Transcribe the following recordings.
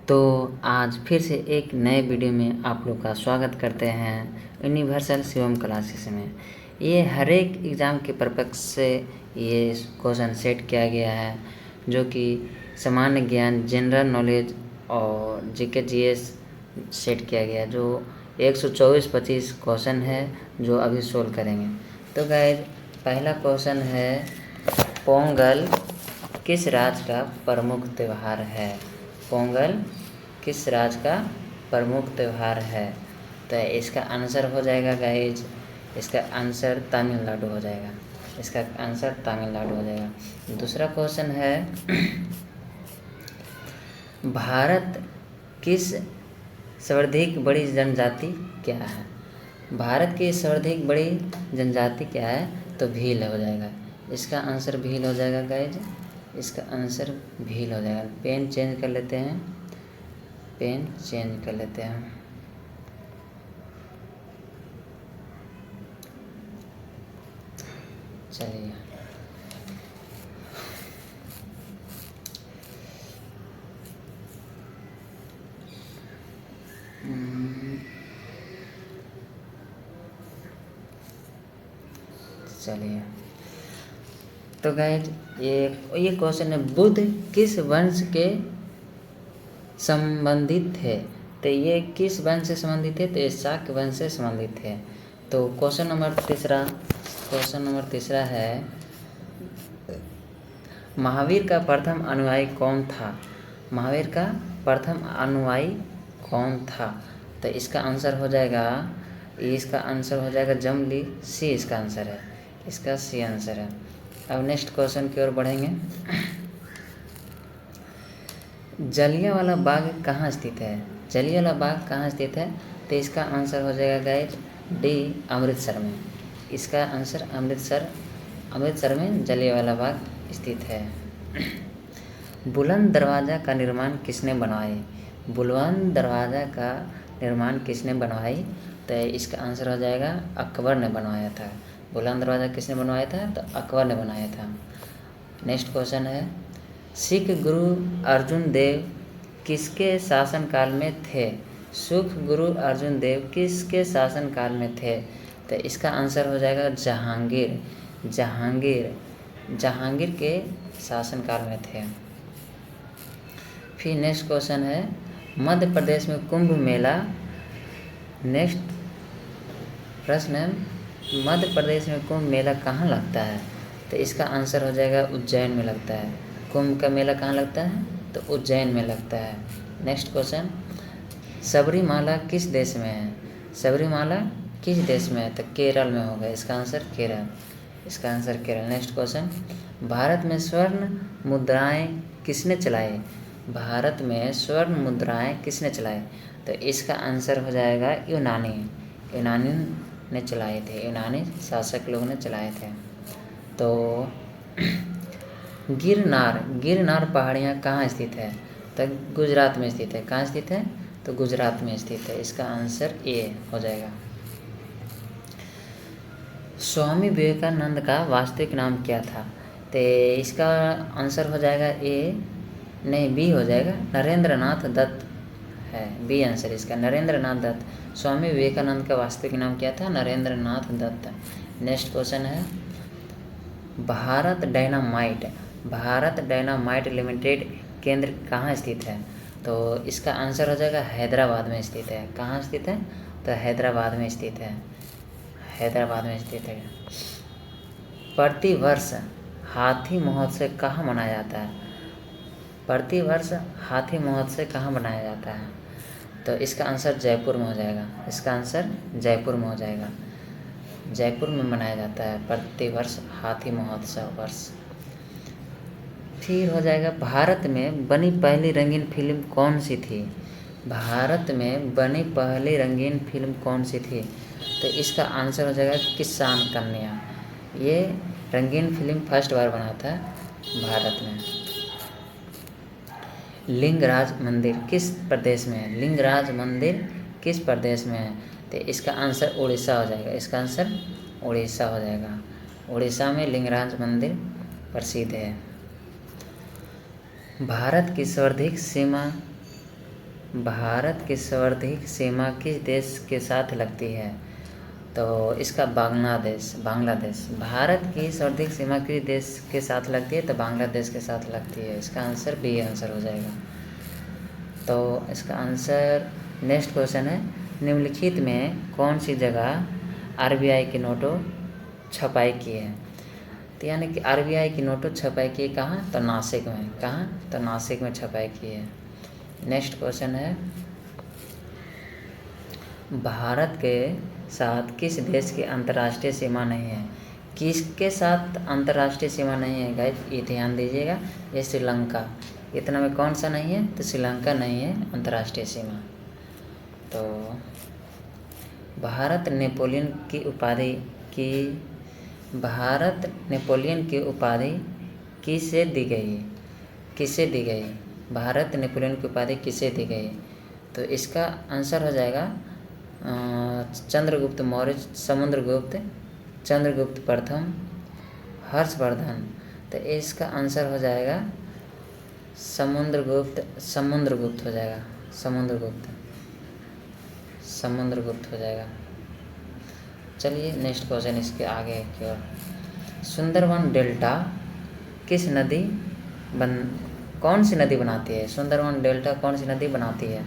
तो आज फिर से एक नए वीडियो में आप लोग का स्वागत करते हैं यूनिवर्सल शिवम क्लासेस में। ये हर एक एग्ज़ाम के पर्पस से ये क्वेश्चन सेट किया गया है, जो कि सामान्य ज्ञान, जनरल नॉलेज और जीके जीएस सेट किया गया है, जो 124-25 क्वेश्चन है जो अभी सोल्व करेंगे। तो गाइस, पहला क्वेश्चन है, पोंगल किस राज्य का प्रमुख त्यौहार है? पोंगल किस राज्य का प्रमुख त्यौहार है? तो इसका आंसर हो जाएगा गाइज, इसका आंसर तमिलनाडु हो जाएगा। इसका आंसर तमिलनाडु हो जाएगा। दूसरा क्वेश्चन है, भारत किस सर्वाधिक बड़ी जनजाति क्या है? भारत की सर्वाधिक बड़ी जनजाति क्या है? तो भील हो जाएगा। इसका आंसर भील हो जाएगा गाइज, इसका आंसर भील हो जाएगा। पेन चेंज कर लेते हैं, पेन चेंज कर लेते हैं। चलिए, चलिए तो गाइज, ये क्वेश्चन है, बुद्ध किस वंश के संबंधित थे? तो ये किस वंश से संबंधित है? तो ये शाक्य वंश से संबंधित है। तो क्वेश्चन नंबर तीसरा है, महावीर का प्रथम अनुयायी कौन था? महावीर का प्रथम अनुयायी कौन था? तो इसका आंसर हो जाएगा जमली। सी इसका आंसर है, इसका सी आंसर है। अब नेक्स्ट क्वेश्चन की ओर बढ़ेंगे। जलियांवाला बाग कहाँ स्थित है? जलियांवाला बाग कहाँ स्थित है? तो इसका आंसर हो जाएगा गाइज डी, अमृतसर में। इसका आंसर अमृतसर में जलियांवाला बाग स्थित है। बुलंद दरवाज़ा का निर्माण किसने बनवाई? बुलंद दरवाज़ा का निर्माण किसने बनवाई? तो इसका आंसर हो जाएगा अकबर ने बनवाया था। बुलंद दरवाज़ा किसने बनवाया था? तो अकबर ने बनाया था। नेक्स्ट क्वेश्चन है, सिख गुरु अर्जुन देव किसके शासनकाल में थे? सिख गुरु अर्जुन देव किसके शासनकाल में थे? तो इसका आंसर हो जाएगा जहांगीर के शासनकाल में थे। फिर नेक्स्ट क्वेश्चन है, मध्य प्रदेश में कुंभ मेला, नेक्स्ट प्रश्न है, मध्य प्रदेश में कुंभ मेला कहाँ लगता है? तो इसका आंसर हो जाएगा उज्जैन में लगता है। कुंभ का मेला कहाँ लगता है? तो उज्जैन में लगता है। नेक्स्ट क्वेश्चन, सबरीमाला किस देश में है? सबरीमाला किस देश में है? तो केरल में होगा। इसका आंसर केरल, इसका answer Kerala. Next question, Bharat में स्वर्ण मुद्राएं किसने चलाई? भारत में स्वर्ण मुद्राएं किसने चलाई? तो इसका आंसर हो जाएगा यूनानी ने चलाए थे, यूनानी शासक लोग ने चलाए थे। तो गिरनार पहाड़ियाँ कहाँ स्थित है? तो गुजरात में स्थित है। कहाँ स्थित है? तो गुजरात में स्थित है। इसका आंसर ए हो जाएगा। स्वामी विवेकानंद का वास्तविक नाम क्या था? तो इसका आंसर हो जाएगा बी हो जाएगा, नरेंद्रनाथ दत्त है। बी आंसर इसका, नरेंद्रनाथ दत्त। स्वामी विवेकानंद का वास्तविक नाम क्या था? नरेंद्रनाथ दत्त। नेक्स्ट क्वेश्चन है, भारत डायनामाइट लिमिटेड केंद्र कहाँ स्थित है? तो इसका आंसर हो जाएगा हैदराबाद में स्थित है। कहाँ स्थित है? तो हैदराबाद में स्थित है, हैदराबाद में स्थित है। प्रतिवर्ष हाथी महोत्सव कहाँ मनाया जाता है? प्रतिवर्ष हाथी महोत्सव कहाँ मनाया जाता है? तो इसका आंसर जयपुर में हो जाएगा। इसका आंसर जयपुर में हो जाएगा। जयपुर में मनाया जाता है प्रतिवर्ष हाथी महोत्सव वर्ष। फिर हो जाएगा, भारत में बनी पहली रंगीन फिल्म कौन सी थी? भारत में बनी पहली रंगीन फिल्म कौन सी थी? तो इसका आंसर हो जाएगा किसान कन्या। ये रंगीन फिल्म फर्स्ट बार बना था भारत में। लिंगराज मंदिर किस प्रदेश में है? लिंगराज मंदिर किस प्रदेश में है? तो इसका आंसर उड़ीसा हो जाएगा। इसका आंसर उड़ीसा हो जाएगा। उड़ीसा में लिंगराज मंदिर प्रसिद्ध है। भारत की सर्वाधिक सीमा भारत की सर्वाधिक सीमा किस देश के साथ लगती है? तो इसका बांग्लादेश। भारत की सर्वाधिक सीमा किस देश के साथ लगती है? तो बांग्लादेश के साथ लगती है। इसका आंसर बी आंसर हो जाएगा। तो इसका आंसर नेक्स्ट क्वेश्चन है, निम्नलिखित में कौन सी जगह आरबीआई के नोटों छपाई की है? तो यानी कि आरबीआई की नोटों छपाई की कहाँ? तो नासिक में। कहाँ? तो नासिक में छपाई की है। नेक्स्ट क्वेश्चन है, भारत के साथ किस देश की अंतर्राष्ट्रीय सीमा नहीं है? किसके साथ अंतर्राष्ट्रीय सीमा नहीं है गाइस? ये ध्यान दीजिएगा, ये श्रीलंका। इतना में कौन सा नहीं है? तो श्रीलंका नहीं है अंतर्राष्ट्रीय सीमा। तो भारत नेपोलियन की उपाधि किसे दी गई? भारत नेपोलियन की उपाधि किसे दी गई? तो इसका आंसर हो जाएगा चंद्रगुप्त मौर्य, चंद्रगुप्त प्रथम, हर्षवर्धन। तो इसका आंसर हो जाएगा समुद्रगुप्त हो जाएगा। समुद्रगुप्त हो जाएगा। चलिए नेक्स्ट क्वेश्चन इसके आगे की ओर, सुंदरवन डेल्टा कौन सी नदी बनाती है? सुंदरवन डेल्टा कौन सी नदी बनाती है?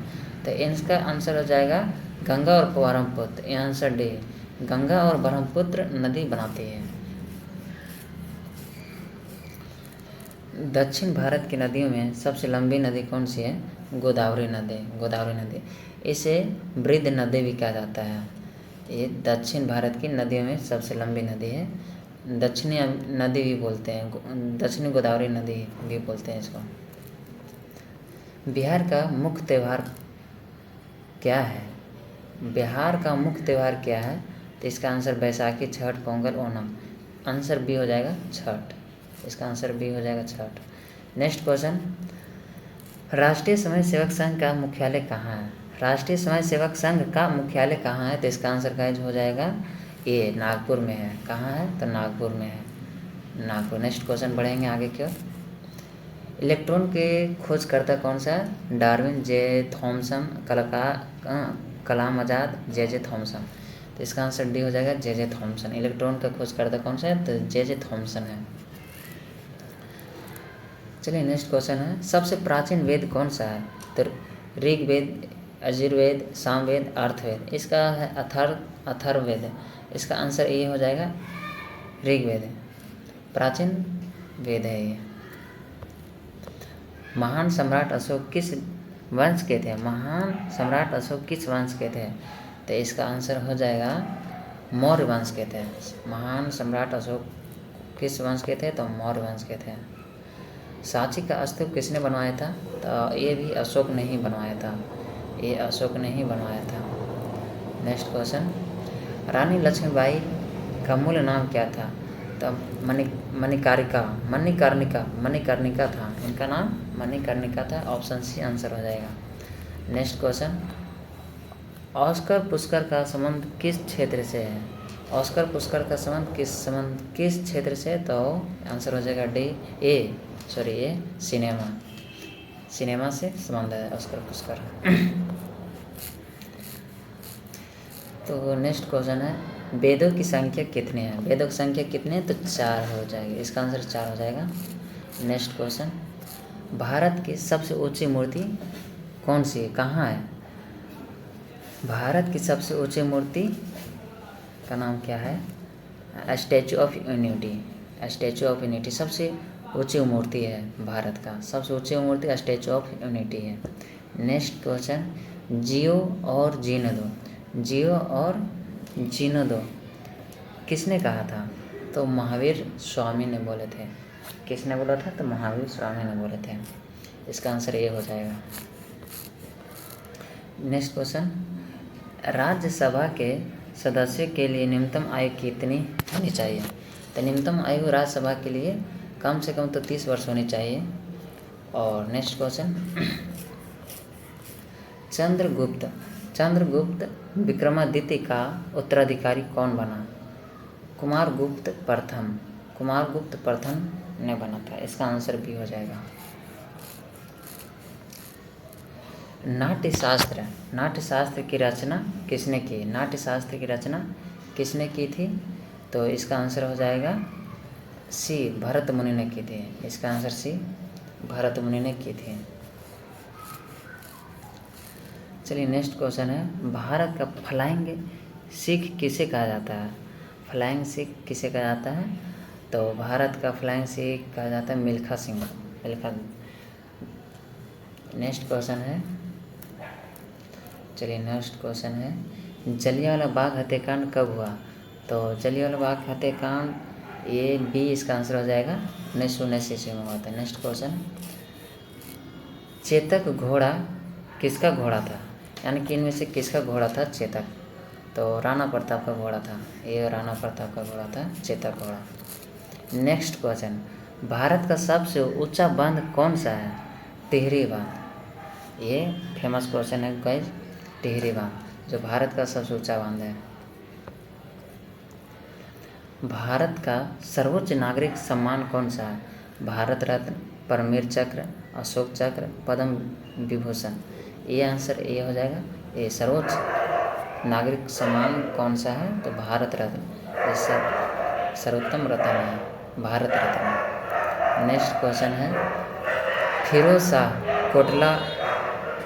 तो इसका आंसर हो जाएगा गंगा और ब्रह्मपुत्र। ये आंसर डी, गंगा और ब्रह्मपुत्र नदी बनाती है। दक्षिण भारत की नदियों में सबसे लंबी नदी कौन सी है? गोदावरी नदी। इसे वृद्ध नदी भी कहा जाता है। ये दक्षिण भारत की नदियों में सबसे लंबी नदी है। दक्षिणी नदी भी बोलते हैं, दक्षिणी गोदावरी नदी भी बोलते हैं इसको। बिहार का मुख्य त्यौहार क्या है? तो इसका answer Baisakhi, Chhath, Pongal, Onam. Answer B हो जाएगा छठ। इसका आंसर बी हो जाएगा छठ। नेक्स्ट क्वेश्चन, राष्ट्रीय स्वयं सेवक संघ का मुख्यालय कहाँ है? तो इसका आंसर गाइस हो जाएगा ए, नागपुर में है। कहाँ है? तो नागपुर में है, नागपुर। नेक्स्ट क्वेश्चन बढ़ेंगे आगे की ओर, इलेक्ट्रॉन के खोजकर्ता कौन सा है? Darwin, J Thomson, Kalam Azad, J Thomson. तो इसका आंसर डी हो जाएगा जे थॉमसन। इलेक्ट्रॉन का खोजकर्ता कौन सा है? तो जे थॉमसन है। चलिए नेक्स्ट क्वेश्चन है, सबसे प्राचीन वेद कौन सा है? तो ऋग्वेद, यजुर्वेद, सामवेद, अर्थवेद। इसका है अथर्ववेद। इसका आंसर ये हो जाएगा ऋग्वेद, प्राचीन वेद है ये। महान सम्राट अशोक किस वंश के थे? तो इसका आंसर हो जाएगा मौर्य वंश के थे। महान सम्राट अशोक किस वंश के थे? तो मौर्य वंश के थे। सांची का स्तूप किसने बनवाया था? तो ये भी अशोक ने ही बनवाया था। नेक्स्ट क्वेश्चन, रानी लक्ष्मीबाई का मूल नाम क्या था? तो मणिकर्णिका था। इनका नाम मणिकर्णिका था। ऑप्शन सी आंसर हो जाएगा। नेक्स्ट क्वेश्चन, ऑस्कर पुरस्कार का संबंध किस क्षेत्र से है? किस क्षेत्र से? तो आंसर हो जाएगा डी, ए सिनेमा से संबंध है ऑस्कर पुरस्कार। तो नेक्स्ट क्वेश्चन है, वेदों की संख्या कितनी है? तो 4 हो जाएगी। इसका आंसर 4 हो जाएगा। नेक्स्ट क्वेश्चन, भारत की सबसे ऊंची मूर्ति कौन सी है? कहाँ है? भारत की सबसे ऊंची मूर्ति का नाम क्या है? स्टैचू ऑफ यूनिटी सबसे ऊंची मूर्ति है भारत का। सबसे ऊंची मूर्ति स्टैचू ऑफ यूनिटी है। नेक्स्ट क्वेश्चन, जियो और जीनो किसने कहा था? तो महावीर स्वामी ने बोले थे। किसने बोला था? तो महावीर स्वामी ने बोले थे। इसका आंसर ये हो जाएगा। नेक्स्ट क्वेश्चन, राज्यसभा के सदस्य के लिए न्यूनतम आयु कितनी होनी चाहिए? तो न्यूनतम आयु राज्यसभा के लिए कम से कम तो 30 वर्ष होनी चाहिए। और नेक्स्ट क्वेश्चन, चंद्रगुप्त विक्रमादित्य का उत्तराधिकारी कौन बना? कुमारगुप्त प्रथम ने बना था। इसका आंसर भी हो जाएगा। नाट्यशास्त्र, नाट्यशास्त्र की रचना किसने की? नाट्यशास्त्र की रचना किसने की थी? तो इसका आंसर हो जाएगा सी, भरत मुनि ने की थी। इसका आंसर सी, भरत मुनि ने की थी। चलिए नेक्स्ट क्वेश्चन है, भारत का फ्लाइंग सिख किसे कहा जाता है? फ्लाइंग सिख किसे कहा जाता है? तो भारत का फ्लाइंग सिख कहा जाता है मिल्खा सिंह। मिल्खा। नेक्स्ट क्वेश्चन है, चलिए नेक्स्ट क्वेश्चन है, जलियांवाला बाग हत्याकांड कब हुआ? तो जलियांवाला बाग हत्याकांड ये बी इसका आंसर हो जाएगा 1979 ईस्वी में हुआ था। नेक्स्ट क्वेश्चन, चेतक घोड़ा किसका घोड़ा था? यानी कि इनमें से किसका घोड़ा था चेतक? तो राणा प्रताप का घोड़ा था। ये राणा प्रताप का घोड़ा था चेतक घोड़ा। नेक्स्ट क्वेश्चन, भारत का सबसे ऊंचा बांध कौन सा है? टिहरी बांध। ये फेमस क्वेश्चन है गाइस, टिहरी बांध जो भारत का सबसे ऊंचा बांध है। भारत का सर्वोच्च नागरिक सम्मान कौन सा है? भारत रत्न, परमवीर चक्र, अशोक चक्र, पद्म विभूषण। ये आंसर ये हो जाएगा, ये सर्वोच्च नागरिक सम्मान कौन सा है? तो भारत रत्न, ये सर्वोत्तम रत्न है, भारत रत्न। नेक्स्ट क्वेश्चन है, फिरोज शाह कोटला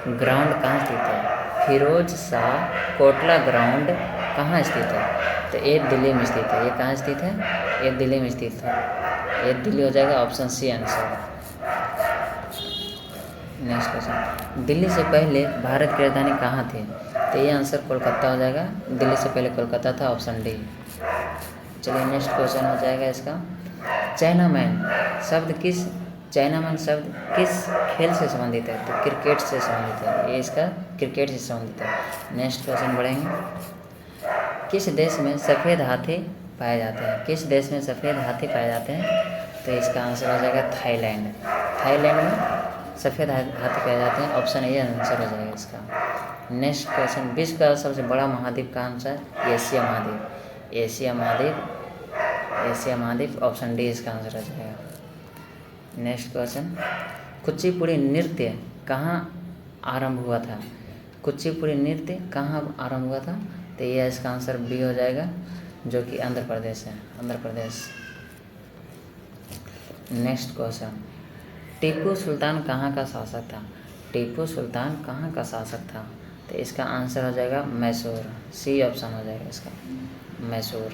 ग्राउंड कहाँ स्थित है? फिरोज शाह कोटला ग्राउंड कहाँ स्थित है? तो ये दिल्ली में स्थित है। ये कहाँ स्थित है? ये दिल्ली में स्थित है। ये दिल्ली हो जाएगा, option C answer. Next question, Delhi से पहले भारत की राजधानी कहाँ थी? तो ये आंसर कोलकाता हो जाएगा। दिल्ली से पहले कोलकाता था, ऑप्शन डी। चलिए नेक्स्ट क्वेश्चन हो जाएगा इसका, चाइनामैन शब्द किस खेल से संबंधित है? तो क्रिकेट से संबंधित है। ये इसका क्रिकेट से संबंधित है। नेक्स्ट क्वेश्चन बढ़ेंगे, किस देश में सफ़ेद हाथी पाए जाते हैं? किस देश में सफ़ेद हाथी पाए जाते हैं? तो इसका आंसर हो जाएगा थाईलैंड। थाईलैंड में सफ़ेद हाथी पाए जाते हैं, ऑप्शन ए आंसर हो जाएगा इसका। नेक्स्ट क्वेश्चन, विश्व का सबसे बड़ा महाद्वीप कौन सा है? एशिया महाद्वीप। एशिया महाद्वीप, ऑप्शन डी इसका आंसर हो जाएगा। नेक्स्ट क्वेश्चन, कुचिपुड़ी नृत्य कहाँ आरंभ हुआ था? कुचिपुड़ी नृत्य कहाँ आरंभ हुआ था? तो ये इसका आंसर बी हो जाएगा, जो कि आंध्र प्रदेश है, आंध्र प्रदेश। नेक्स्ट क्वेश्चन, टीपू सुल्तान कहाँ का शासक था? टीपू सुल्तान कहाँ का शासक था? तो इसका आंसर हो जाएगा मैसूर। सी ऑप्शन हो जाएगा इसका, मैसूर।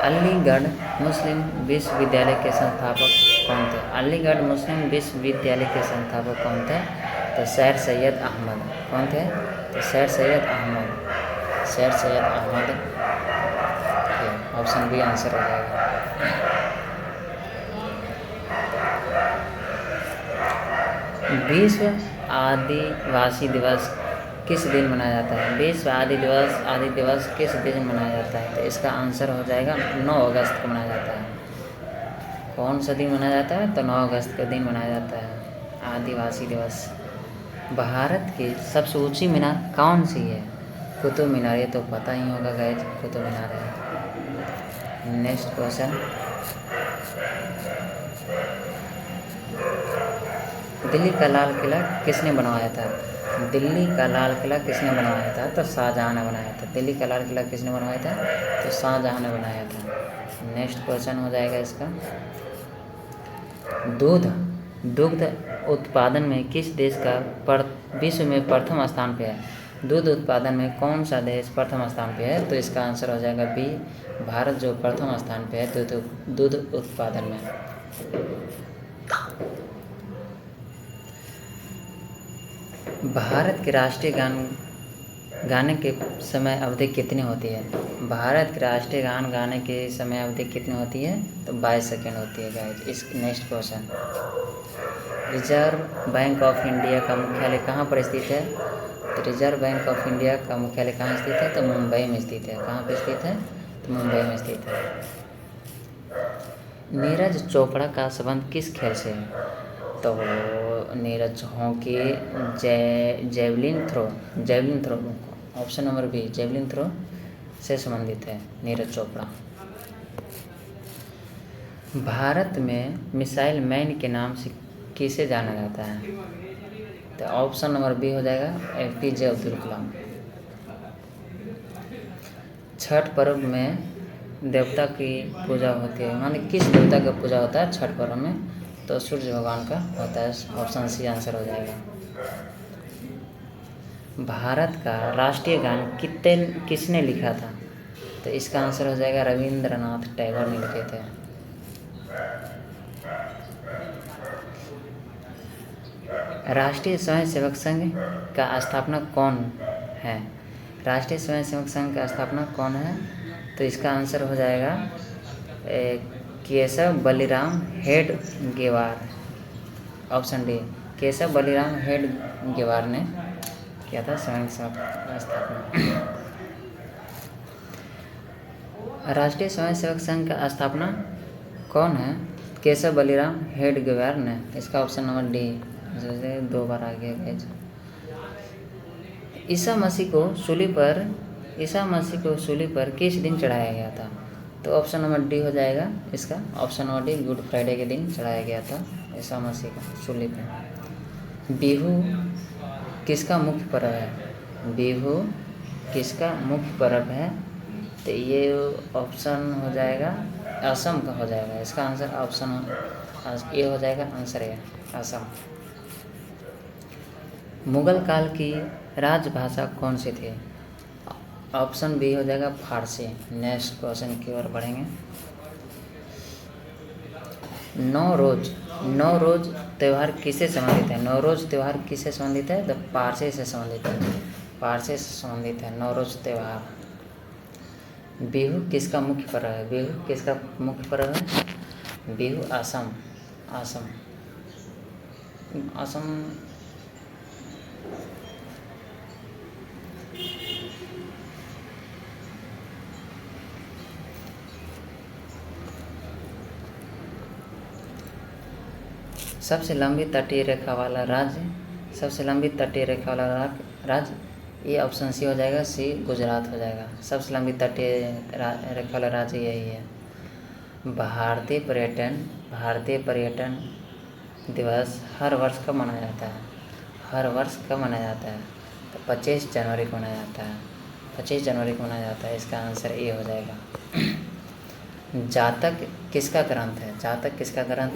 अलीगढ़ मुस्लिम विश्वविद्यालय के संस्थापक कौन थे? अलीगढ़ मुस्लिम विश्वविद्यालय के संस्थापक कौन थे? तो सैर सैयद अहमद। कौन थे? तो सैर Syed Ahmad. Sir Syed Ahmad, option B answer हो जाएगा। विश्व आदिवासी दिवस किस दिन मनाया जाता है? विश्व आदि दिवस किस दिन मनाया जाता है? तो इसका आंसर हो जाएगा 9 अगस्त को मनाया जाता है। कौन सा दिन मनाया जाता है? तो 9 अगस्त के दिन मनाया जाता है आदिवासी दिवस। भारत की सबसे ऊंची मीनार कौन सी है? कुतुब मीनार। ये तो पता ही होगा गाइस, कुतुब मीनार है। नेक्स्ट क्वेश्चन, दिल्ली का लाल किला किसने बनवाया था? दिल्ली का लाल किला किसने बनवाया था? तो शाहजहाँ ने बनाया था। दिल्ली का लाल किला किसने बनवाया था? तो शाहजहाँ ने बनाया था। नेक्स्ट क्वेश्चन हो जाएगा इसका, दुग्ध उत्पादन में किस देश का विश्व में प्रथम स्थान पे है? दूध उत्पादन में कौन सा देश प्रथम स्थान पे है? तो इसका आंसर हो जाएगा बी, भारत जो प्रथम स्थान पे है दूध उत्पादन में। भारत के राष्ट्रीय गान गाने के समय अवधि कितनी होती है? भारत के राष्ट्रीय गान गाने के समय अवधि कितनी होती है? तो 22 सेकेंड होती है गाइस। इस next question, reserve bank of India का मुख्यालय कहाँ पर स्थित है? तो रिजर्व बैंक ऑफ इंडिया का मुख्यालय कहाँ स्थित है? तो मुंबई में स्थित है। कहाँ पर स्थित है? तो मुंबई में स्थित है। नीरज चोपड़ा का संबंध किस खेल से है? तो Neeraj hockey, javelin throw, option number B, javelin throw से संबंधित है नीरज चोपड़ा। भारत में मिसाइल मैन के नाम से किसे जाना जाता है? तो ऑप्शन नंबर बी हो जाएगा एपीजे अब्दुल कलाम। छठ पर्व में देवता की पूजा होती है, माने किस देवता का पूजा होता है छठ पर्व में? तो सूर्य भगवान का होता है। ऑप्शन सी आंसर हो जाएगा। भारत का राष्ट्रीय गान किसने लिखा था? तो इसका आंसर हो जाएगा रविंद्रनाथ टैगोर ने लिखे थे। राष्ट्रीय स्वयंसेवक संघ का स्थापना कौन है? राष्ट्रीय स्वयंसेवक संघ का स्थापना कौन है? तो इसका आंसर हो जाएगा केशव बलिराम हेडगेवार। ऑप्शन डी, केशव बलिराम हेडगेवार ने किया था स्वयंसेवक का स्थापना। राष्ट्रीय स्वयंसेवक संघ का स्थापना कौन है? केशव बलिराम हेडगेवार ने। इसका ऑप्शन नंबर डी, जैसे 2 बार आ गया गैज। ईसा मसीह को सूली पर किस दिन चढ़ाया गया था? तो ऑप्शन नंबर डी हो जाएगा इसका। Option number D, good Friday के दिन चढ़ाया गया था ईसा मसीह को सूली पर। बिहू किसका मुख्य पर्व है? बिहू किसका मुख्य पर्व है? तो ये ऑप्शन हो जाएगा असम का हो जाएगा। इसका आंसर ऑप्शन ए हो जाएगा। आंसर है असम। मुगल काल की राजभाषा कौन सी थी? ऑप्शन बी हो जाएगा फारसी। नेक्स्ट क्वेश्चन की ओर बढ़ेंगे। नौरोज त्यौहार किससे संबंधित है? नौरोज त्यौहार किससे संबंधित है? तो पारसी से संबंधित है। पारसी से संबंधित है नौरोज त्यौहार। बिहू किसका मुख्य पर्व है? बिहू किसका मुख्य पर्व है? बिहू असम। सबसे लंबी तटीय रेखा वाला राज्य ये ऑप्शन सी हो जाएगा। सी गुजरात हो जाएगा। सबसे लंबी तटीय रेखा वाला राज्य यही है। भारतीय पर्यटन दिवस हर वर्ष कब मनाया जाता है? तो 25 जनवरी को मनाया जाता है। 25 जनवरी को मनाया जाता है। इसका आंसर ए हो जाएगा। जातक किसका ग्रंथ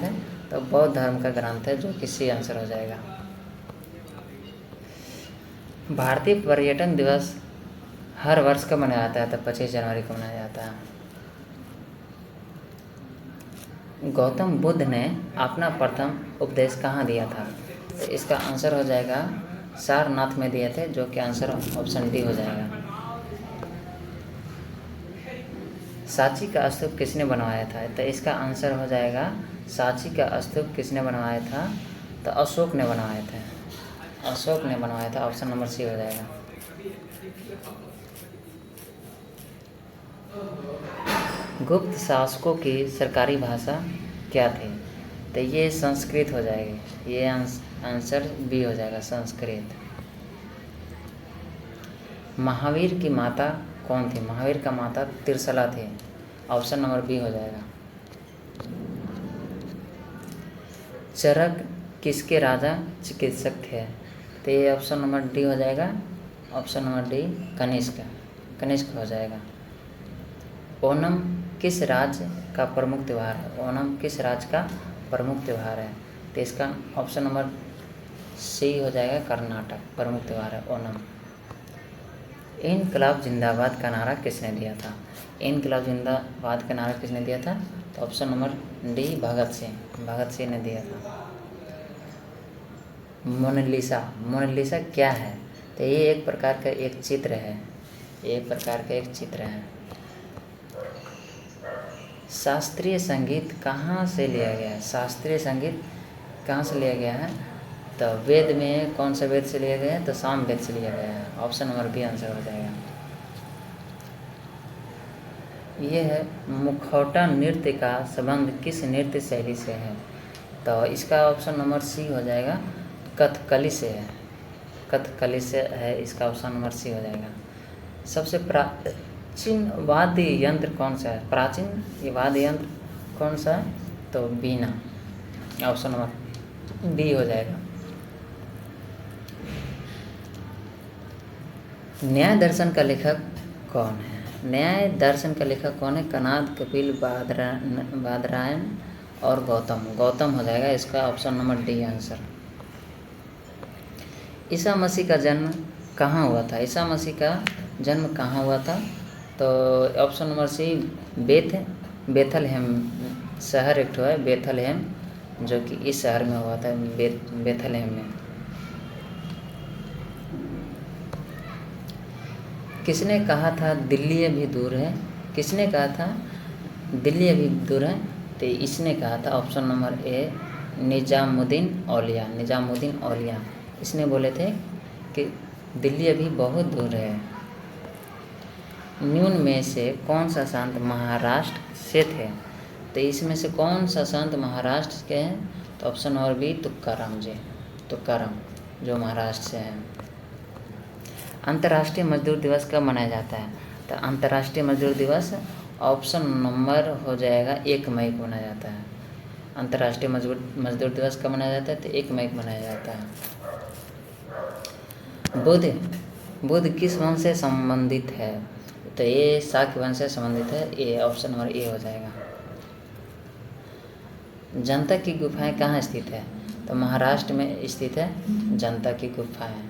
है? तो बौद्ध धर्म का ग्रंथ है, जो कि सी आंसर हो जाएगा। भारतीय पर्यटन दिवस हर वर्ष कब मनाया जाता है? तो 25 जनवरी को मनाया जाता है। गौतम बुद्ध ने अपना प्रथम उपदेश कहाँ दिया था? तो इसका आंसर हो जाएगा सारनाथ में दिए थे, जो कि आंसर ऑप्शन डी हो जाएगा। सांची का स्तूप किसने बनवाया था? तो इसका आंसर हो जाएगा सांची का स्तूप किसने बनवाया था? तो अशोक ने बनवाया था। ऑप्शन नंबर सी हो जाएगा। गुप्त शासकों की सरकारी भाषा क्या थी? तो ये संस्कृत हो जाएगी। ये आंसर बी हो जाएगा, संस्कृत। महावीर की माता कौन थी? महावीर का माता त्रिशला थी। ऑप्शन नंबर बी हो जाएगा। चरक किसके राजा चिकित्सक थे? तो ये ऑप्शन नंबर डी हो जाएगा। ऑप्शन नंबर डी, कनिष्क हो जाएगा। ओणम किस राज्य का प्रमुख त्यौहार है? तो इसका ऑप्शन नंबर सी हो जाएगा, कर्नाटक प्रमुख त्यौहार है ओणम। इनकलाब जिंदाबाद का नारा किसने दिया था? तो option number D, Bhagat Singh ने दिया था। मोनालिसा क्या है? तो ये एक प्रकार का एक चित्र है। शास्त्रीय संगीत कहाँ से लिया गया है? तो वेद में कौन सा वेद से लिया गया है? तो साम वेद से लिया गया है। ऑप्शन नंबर बी आंसर हो जाएगा। ये है मुखौटा नृत्य का संबंध किस नृत्य शैली से है? तो इसका ऑप्शन नंबर सी हो जाएगा, कथकली से है। इसका ऑप्शन नंबर सी हो जाएगा। सबसे प्राचीन वाद्य यंत्र कौन सा है? वाद्य यंत्र कौन सा है? तो बीना, ऑप्शन नंबर डी हो जाएगा। न्याय दर्शन का लेखक कौन है? न्याय दर्शन का लेखक कौन है? कणाद, कपिल, बादरायण और गौतम। गौतम हो जाएगा इसका option number D answer. Isa Masih का जन्म कहाँ हुआ था? ईसा मसीह का जन्म कहाँ हुआ था? तो ऑप्शन नंबर सी बेथलहेम शहर एक है, बेथलहेम, जो कि इस शहर में हुआ था, बेथलहेम में। किसने कहा था दिल्ली अभी दूर है? किसने कहा था दिल्ली अभी दूर है? तो इसने कहा था ऑप्शन नंबर ए निजामुद्दीन औलिया। निजामुद्दीन औलिया इसने बोले थे कि दिल्ली अभी बहुत दूर है। निम्न में से कौन सा संत महाराष्ट्र से थे? तो इसमें से कौन सा संत महाराष्ट्र के हैं? तो ऑप्शन नंबर बी तुकाराम जी, तुकाराम जो महाराष्ट्र से हैं। अंतर्राष्ट्रीय मजदूर दिवस कब मनाया जाता है? तो अंतर्राष्ट्रीय मजदूर दिवस ऑप्शन नंबर हो जाएगा 1 मई को मनाया जाता है। अंतर्राष्ट्रीय मजदूर दिवस कब मनाया जाता है? तो 1 मई को मनाया जाता है। बुद्ध किस वंश से संबंधित है? तो ये शाक्य वंश से संबंधित है। ये ऑप्शन नंबर ए हो जाएगा। जनता की गुफाएं कहाँ स्थित है? तो महाराष्ट्र में स्थित है जनता की गुफाएं।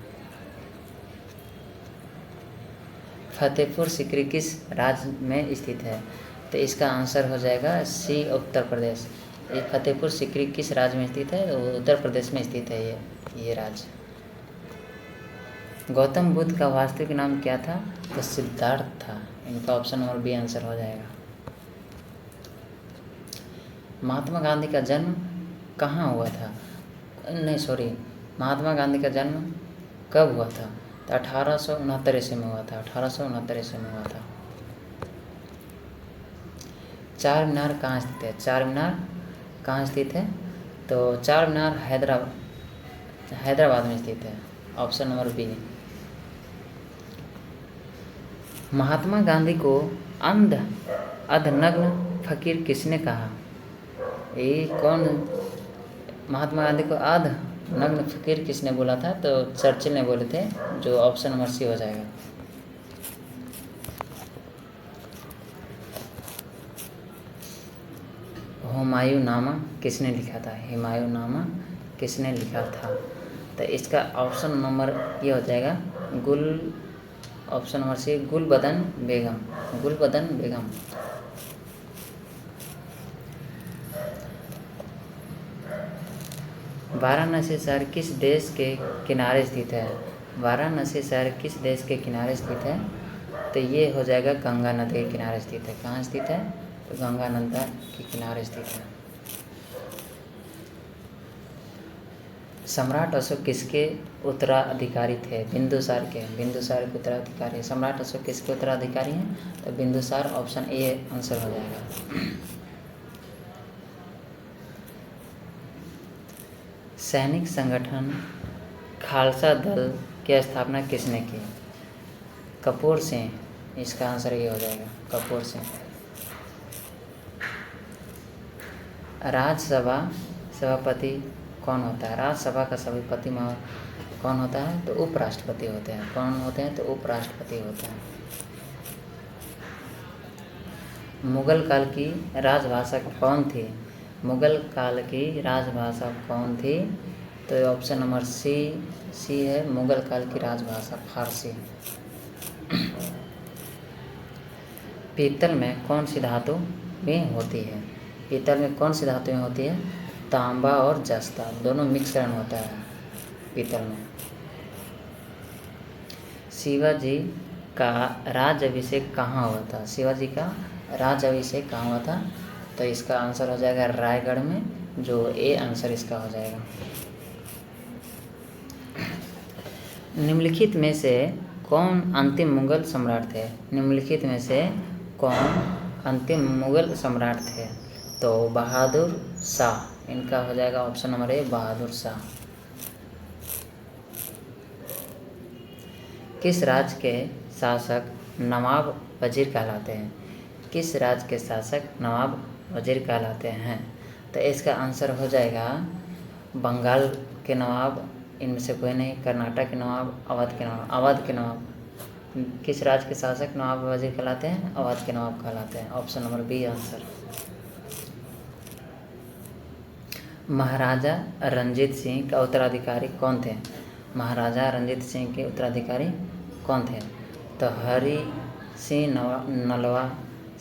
फतेहपुर सीकरी किस राज्य में स्थित है? तो इसका आंसर हो जाएगा सी उत्तर प्रदेश। ये फतेहपुर सीकरी किस राज्य में स्थित है? तो उत्तर प्रदेश में स्थित है ये राज्य। गौतम बुद्ध का वास्तविक नाम क्या था? तो सिद्धार्थ था। इनका ऑप्शन नंबर बी आंसर हो जाएगा। महात्मा गांधी का जन्म कहाँ हुआ था? महात्मा गांधी का जन्म कब हुआ था? तो 1869 ईस्वी में हुआ था। 1869 ईस्वी में हुआ था। चार मीनार कहाँ स्थित है? चार मीनार कहाँ स्थित है? तो चार मीनार हैदराबाद में स्थित है। Option number B. Mahatma Gandhi को अर्धनग्न फकीर किसने कहा? ये कौन? महात्मा गांधी को अर्धनग्न फकीर किसने बोला था? तो चर्चिल ने बोले थे, जो ऑप्शन नंबर सी हो जाएगा। हुमायूंनामा किसने लिखा था? हुमायूंनामा किसने लिखा था? तो इसका ऑप्शन नंबर ये हो जाएगा ऑप्शन नंबर सी गुलबदन बेगम। गुलबदन बेगम। वाराणसी शहर किस देश के किनारे स्थित है? वाराणसी शहर किस देश के किनारे स्थित है? तो ये हो जाएगा गंगा नदी के किनारे स्थित है। कहाँ स्थित है? तो गंगा नदी के किनारे स्थित है। सम्राट अशोक किसके उत्तराधिकारी थे? बिंदुसार के। बिंदुसार के उत्तराधिकारी। सम्राट अशोक किसके उत्तराधिकारी हैं? तो बिंदुसार। ऑप्शन ए आंसर हो जाएगा। सैनिक संगठन खालसा दल की स्थापना किसने की? कपूर सिंह। इसका आंसर ये हो जाएगा, कपूर सिंह। राज्यसभा सभापति कौन होता है? राज्यसभा का सभापति कौन होता है? तो उपराष्ट्रपति होते हैं। कौन होते हैं? तो उपराष्ट्रपति होते हैं। मुगल काल की राजभाषा कौन थी? मुगल काल की राजभाषा कौन थी? तो ऑप्शन नंबर सी है, मुगल काल की राजभाषा फारसी। पीतल में कौन सी धातु में होती है? पीतल में कौन सी धातु में होती है? तांबा और जस्ता, दोनों मिश्रण होता है पीतल में। शिवाजी का राज्याभिषेक कहाँ हुआ था? शिवाजी का राज्याभिषेक कहाँ हुआ था? तो इसका आंसर हो जाएगा रायगढ़ में, जो ए आंसर इसका हो जाएगा। निम्नलिखित में से कौन अंतिम मुगल सम्राट थे? निम्नलिखित में से कौन अंतिम मुगल सम्राट थे? तो बहादुर शाह। इनका हो जाएगा option number A, Bahadur Shah. किस राज्य के शासक नवाब वजीर कहलाते हैं? किस राज्य के शासक नवाब वजीर कहलाते हैं? तो इसका आंसर हो जाएगा बंगाल के नवाब, इनमें से कोई नहीं, कर्नाटक के नवाब, अवध के नवाब। अवध के नवाब किस राज्य के शासक नवाब वजीर कहलाते हैं? अवध के नवाब कहलाते हैं। Option number B answer. Maharaja Ranjit Singh का उत्तराधिकारी कौन थे? महाराजा रंजीत सिंह के उत्तराधिकारी कौन थे? तो हरि सिंह नलवा,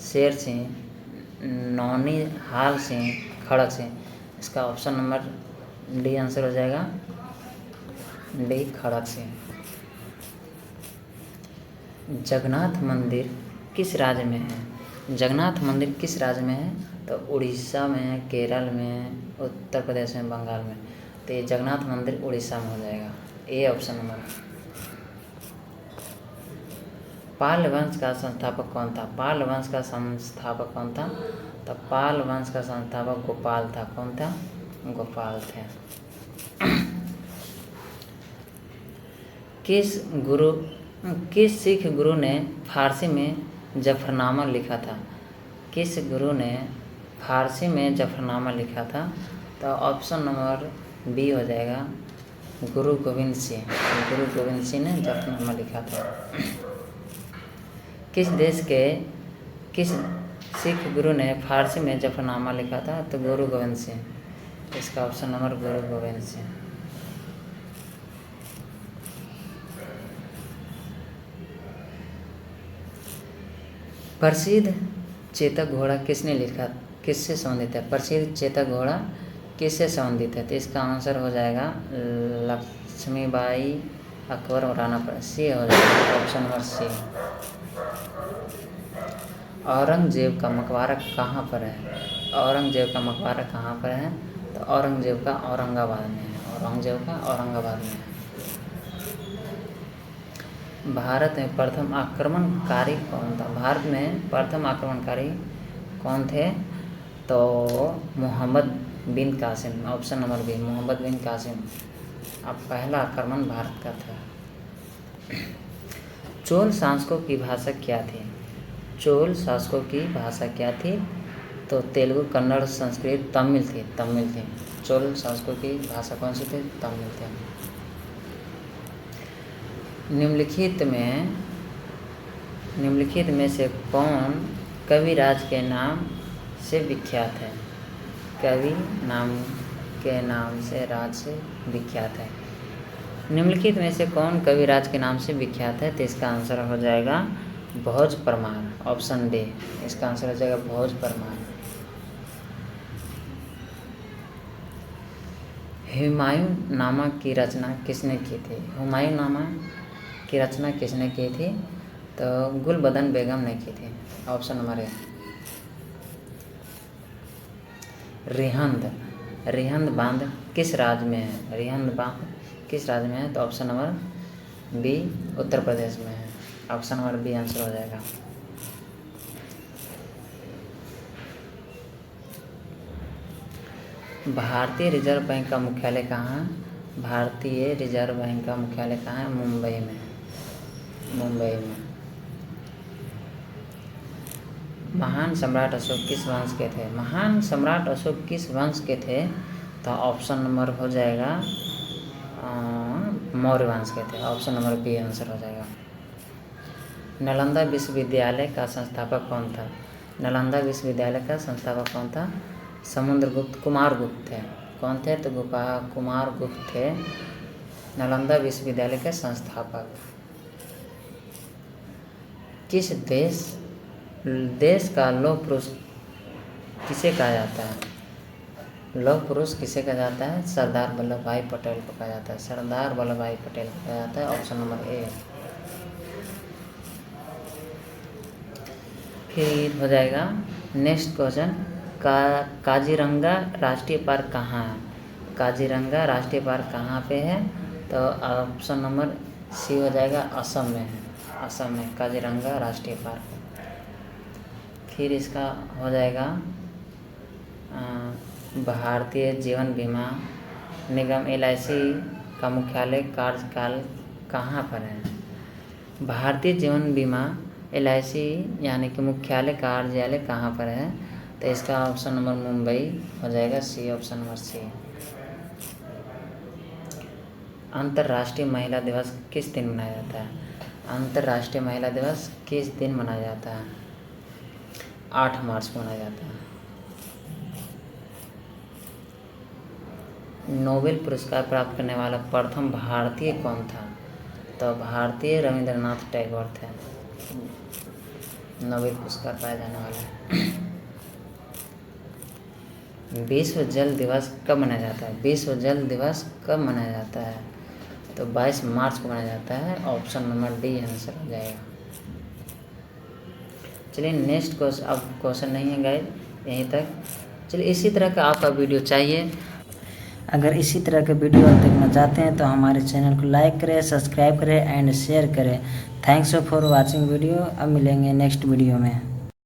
शेर सिंह, नौनिहाल सिंह, खड़क सिंह। इसका ऑप्शन नंबर डी आंसर हो जाएगा, डी खड़क सिंह। जगन्नाथ मंदिर किस राज्य में है? जगन्नाथ मंदिर किस राज्य में है? तो उड़ीसा में, केरल में, उत्तर प्रदेश में, बंगाल में। तो ये जगन्नाथ मंदिर उड़ीसा में हो जाएगा, ए ऑप्शन नंबर। पाल वंश का संस्थापक कौन था? पाल वंश का संस्थापक कौन था? तो पाल वंश का संस्थापक गोपाल था। कौन था? गोपाल थे। किस सिख गुरु ने फारसी में जफरनामा लिखा था? किस गुरु ने फारसी में जफरनामा लिखा था? तो ऑप्शन नंबर बी हो जाएगा, गुरु गोविंद सिंह। गुरु गोविंद सिंह ने जफरनामा लिखा था। किस सिख गुरु ने फारसी में जफरनामा लिखा था? तो गुरु गोविंद सिंह। इसका ऑप्शन नंबर गुरु गोविंद सिंह। प्रसिद्ध चेतक घोड़ा किसने लिखा, किससे संबंधित है? प्रसिद्ध चेतक घोड़ा किससे संबंधित है? तो इसका आंसर हो जाएगा लक्ष्मीबाई, अकबर और राणा प्रताप। सी हो जाएगा, ऑप्शन नंबर सी। औरंगजेब का मकबरा कहाँ पर है? औरंगजेब का मकबरा कहाँ पर है? तो औरंगजेब का औरंगाबाद में है। औरंगजेब का औरंगाबाद में है। भारत में प्रथम आक्रमणकारी कौन था? भारत में प्रथम आक्रमणकारी कौन थे? तो Muhammad bin Qasim. Option number B, Muhammad bin Qasim. अब पहला आक्रमण भारत का था। चोल शासकों की भाषा क्या थी? चोल शासकों की भाषा क्या थी? तो तेलुगु, कन्नड़, संस्कृत, तमिल थी। तमिल थी। चोल शासकों की भाषा कौन सी थी? तमिल थी। निम्नलिखित में से कौन कविराज के नाम से विख्यात है? कवि नाम के नाम से राज से विख्यात है। निम्नलिखित में से कौन कविराज के नाम से विख्यात है? तो इसका आंसर हो जाएगा भोज परमार। Option D. इसका आंसर हो जाएगा भोज परमार। हुमायूं नामा की रचना किसने की थी? हुमायूं नामा की रचना किसने की थी? तो गुलबदन बेगम ने की थी। Option number A. रिहंद बांध किस राज्य में है? रिहंद बांध किस राज्य में है? तो option number B, Uttar Pradesh में है। ऑप्शन नंबर बी आंसर हो जाएगा। भारतीय रिजर्व बैंक का मुख्यालय कहाँ है? भारतीय रिजर्व बैंक का मुख्यालय कहाँ है? मुंबई में। मुंबई में। महान सम्राट अशोक किस वंश के थे? महान सम्राट अशोक किस वंश के थे? तो ऑप्शन नंबर हो जाएगा मौर्य वंश के थे। ऑप्शन नंबर बी आंसर हो जाएगा। नालंदा विश्वविद्यालय का संस्थापक कौन था? नालंदा विश्वविद्यालय का संस्थापक कौन था? समुद्रगुप्त कुमारगुप्त थे। कौन थे? तो कुमारगुप्त थे नालंदा विश्वविद्यालय के संस्थापक। किस देश का लौह पुरुष किसे कहा जाता है? लौह पुरुष किसे कहा जाता है? सरदार वल्लभ भाई पटेल को कहा जाता है। सरदार वल्लभ भाई पटेल को कहा जाता है। Option number A. फिर हो जाएगा नेक्स्ट क्वेश्चन, काजीरंगा राष्ट्रीय पार्क कहाँ है? काजीरंगा राष्ट्रीय पार्क कहाँ पे है? तो ऑप्शन नंबर सी हो जाएगा, असम में है। असम में काजीरंगा राष्ट्रीय पार्क। फिर इसका हो जाएगा भारतीय जीवन बीमा निगम LIC का मुख्यालय कार्यकाल कहाँ पर है? भारतीय जीवन बीमा LIC यानी कि मुख्यालय कार्यालय कहाँ पर है? तो इसका ऑप्शन नंबर मुंबई हो जाएगा, सी, ऑप्शन नंबर सी। अंतर्राष्ट्रीय महिला दिवस किस दिन मनाया जाता है? अंतर्राष्ट्रीय महिला दिवस किस दिन मनाया जाता है? 8 मार्च को मनाया जाता है। नोबेल पुरस्कार प्राप्त करने वाला प्रथम भारतीय कौन था? तो भारतीय रविंद्रनाथ टैगोर थे नोबेल पुरस्कार पाए जाने वाले। विश्व जल दिवस कब मनाया जाता है? विश्व जल दिवस कब मनाया जाता है? तो 22 मार्च को मनाया जाता है, ऑप्शन नंबर डी आंसर हो जाएगा। चलिए नेक्स्ट क्वेश्चन, अब क्वेश्चन नहीं है गाइस, यहीं तक। चलिए इसी तरह का आपका वीडियो चाहिए, अगर इसी तरह के वीडियो आप देखना चाहते हैं तो हमारे चैनल को लाइक करें, सब्सक्राइब करें एंड शेयर करें। Thanks for watching video. अब मिलेंगे नेक्स्ट वीडियो में।